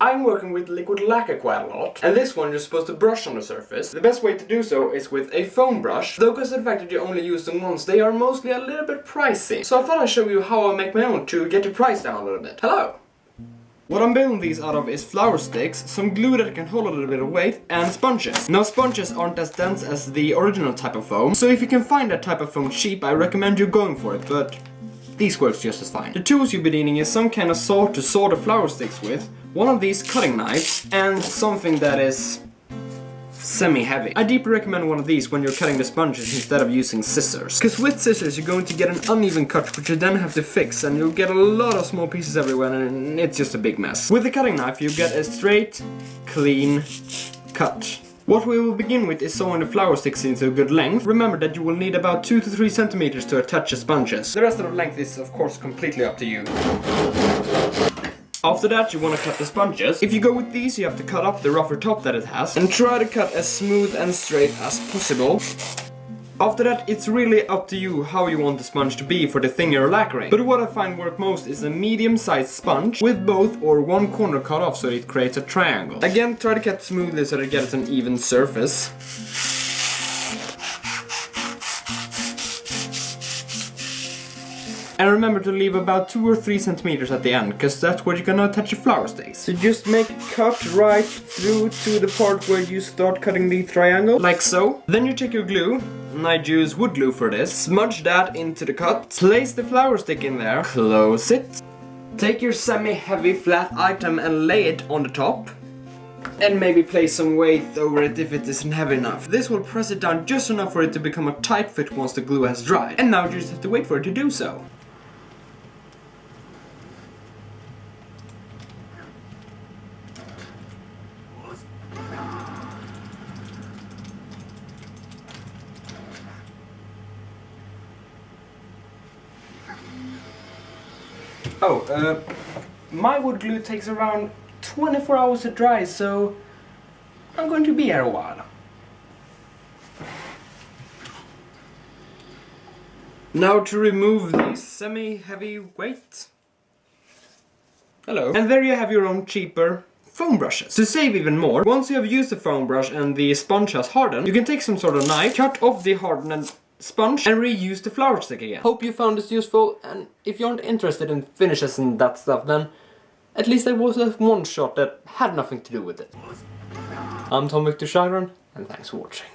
I'm working with liquid lacquer quite a lot, and this one you're supposed to brush on the surface. The best way to do so is with a foam brush, though because of the fact that you only use them once, they are mostly a little bit pricey. So I thought I'd show you how I make my own to get the price down a little bit. Hello! What I'm building these out of is flower sticks, some glue that can hold a little bit of weight, and sponges. Now sponges aren't as dense as the original type of foam, so if you can find that type of foam cheap, I recommend you going for it, but these works just as fine. The tools you'll be needing is some kind of saw to saw the flower sticks with, one of these cutting knives, and something that is semi-heavy. I deeply recommend one of these when you're cutting the sponges instead of using scissors. Because with scissors you're going to get an uneven cut which you then have to fix, and you'll get a lot of small pieces everywhere and it's just a big mess. With the cutting knife you get a straight, clean cut. What we will begin with is sewing the flower sticks into a good length. Remember that you will need about 2 to 3 centimeters to attach the sponges. The rest of the length is of course completely up to you. After that you want to cut the sponges. If you go with these you have to cut off the rougher top that it has and try to cut as smooth and straight as possible. After that it's really up to you how you want the sponge to be for the thing you're lacquering. But what I find work most is a medium-sized sponge with both or one corner cut off so it creates a triangle. Again, try to cut smoothly so that it gets an even surface. And remember to leave about 2 or 3 centimeters at the end, because that's where you're gonna attach your flower sticks. So just make a cut right through to the part where you start cutting the triangle, like so. Then you take your glue, and I'd use wood glue for this. Smudge that into the cut, place the flower stick in there, close it. Take your semi-heavy flat item and lay it on the top. And maybe place some weight over it if it isn't heavy enough. This will press it down just enough for it to become a tight fit once the glue has dried. And now you just have to wait for it to do so. My wood glue takes around 24 hours to dry, so I'm going to be here a while. Now to remove the semi-heavy weight. Hello. And there you have your own cheaper foam brushes. To save even more, once you have used the foam brush and the sponge has hardened, you can take some sort of knife, cut off the hardened sponge and reuse the flower stick again. Hope you found this useful, and if you aren't interested in finishes and that stuff, then at least there was a one shot that had nothing to do with it. I'm Tom Victor Chagrin, and thanks for watching.